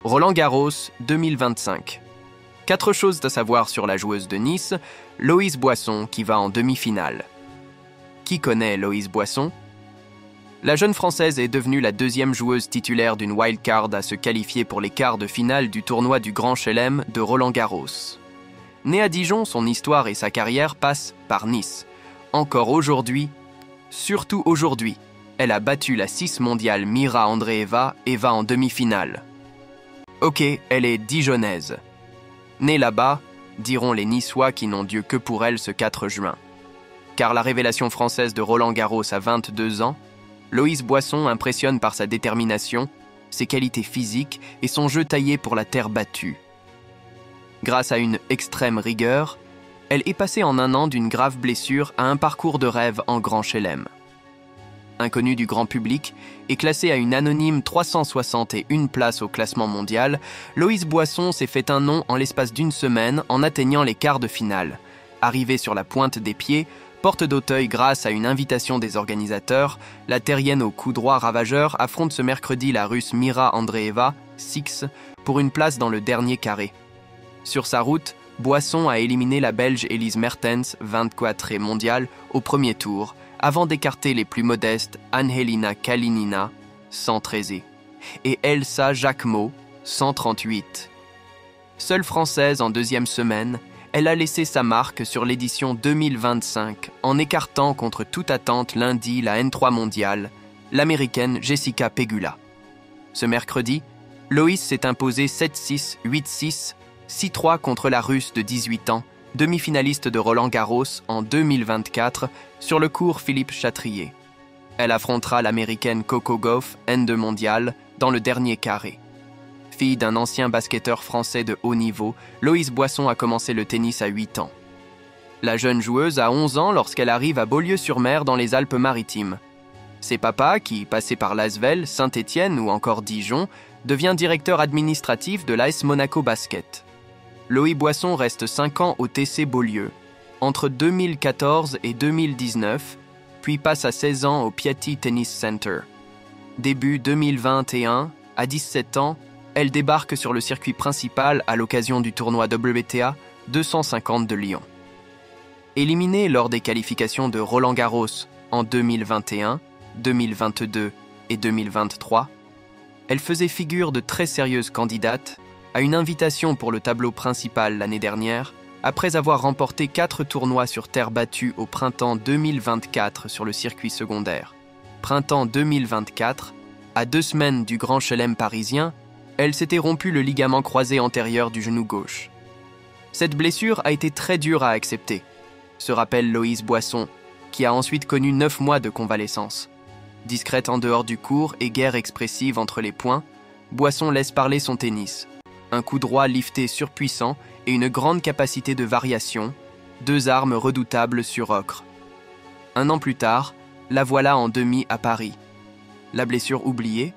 Roland-Garros 2025. 4 choses à savoir sur la joueuse de Nice, Loïse Boisson, qui va en demi-finale. Qui connaît Loïse Boisson? La jeune Française est devenue la 2e joueuse titulaire d'une wildcard à se qualifier pour les quarts de finale du tournoi du Grand Chelem de Roland-Garros. Née à Dijon, son histoire et sa carrière passent par Nice. Encore aujourd'hui, surtout aujourd'hui, elle a battu la 6 mondiale Mira Andreeva et va en demi-finale. Ok, elle est dijonnaise. Née là-bas, diront les Niçois qui n'ont Dieu que pour elle ce 4 juin. Car la révélation française de Roland-Garros à 22 ans, Loïse Boisson impressionne par sa détermination, ses qualités physiques et son jeu taillé pour la terre battue. Grâce à une extrême rigueur, elle est passée en un an d'une grave blessure à un parcours de rêve en Grand Chelem. Inconnue du grand public et classée à une anonyme 361 place au classement mondial, Loïse Boisson s'est fait un nom en l'espace d'une semaine en atteignant les quarts de finale. Arrivée sur la pointe des pieds, porte d'Auteuil grâce à une invitation des organisateurs, la terrienne au coup droit ravageur affronte ce mercredi la Russe Mira Andreeva, 6, pour une place dans le dernier carré. Sur sa route, Boisson a éliminé la Belge Elise Mertens, 24e mondiale, au premier tour, avant d'écarter les plus modestes Angelina Kalinina, 113e, et Elsa Jacquemot, 138. Seule française en 2e semaine, elle a laissé sa marque sur l'édition 2025 en écartant contre toute attente lundi la N3 mondiale, l'américaine Jessica Pegula. Ce mercredi, Loïse s'est imposée 7-6, 8-6, 6-3 contre la Russe de 18 ans, demi-finaliste de Roland-Garros en 2024 sur le court Philippe Chatrier. Elle affrontera l'américaine Coco Gauff, N2 mondiale, dans le dernier carré. Fille d'un ancien basketteur français de haut niveau, Loïse Boisson a commencé le tennis à 8 ans. La jeune joueuse a 11 ans lorsqu'elle arrive à Beaulieu-sur-Mer dans les Alpes-Maritimes. Ses papas, qui passaient par Lasvel, Saint-Étienne ou encore Dijon, devient directeur administratif de l'AS Monaco Basket. Loïse Boisson reste 5 ans au TC Beaulieu, entre 2014 et 2019, puis passe à 16 ans au Piatti Tennis Center. Début 2021, à 17 ans, elle débarque sur le circuit principal à l'occasion du tournoi WTA 250 de Lyon. Éliminée lors des qualifications de Roland-Garros en 2021, 2022 et 2023, elle faisait figure de très sérieuse candidate à une invitation pour le tableau principal l'année dernière, après avoir remporté 4 tournois sur terre battue au printemps 2024 sur le circuit secondaire. Printemps 2024, à 2 semaines du Grand Chelem parisien, elle s'était rompu le ligament croisé antérieur du genou gauche. Cette blessure a été très dure à accepter, se rappelle Loïse Boisson, qui a ensuite connu 9 mois de convalescence. Discrète en dehors du court et guère expressive entre les points, Boisson laisse parler son tennis. Un coup droit lifté surpuissant et une grande capacité de variation, 2 armes redoutables sur ocre. Un an plus tard, la voilà en demi à Paris. La blessure oubliée,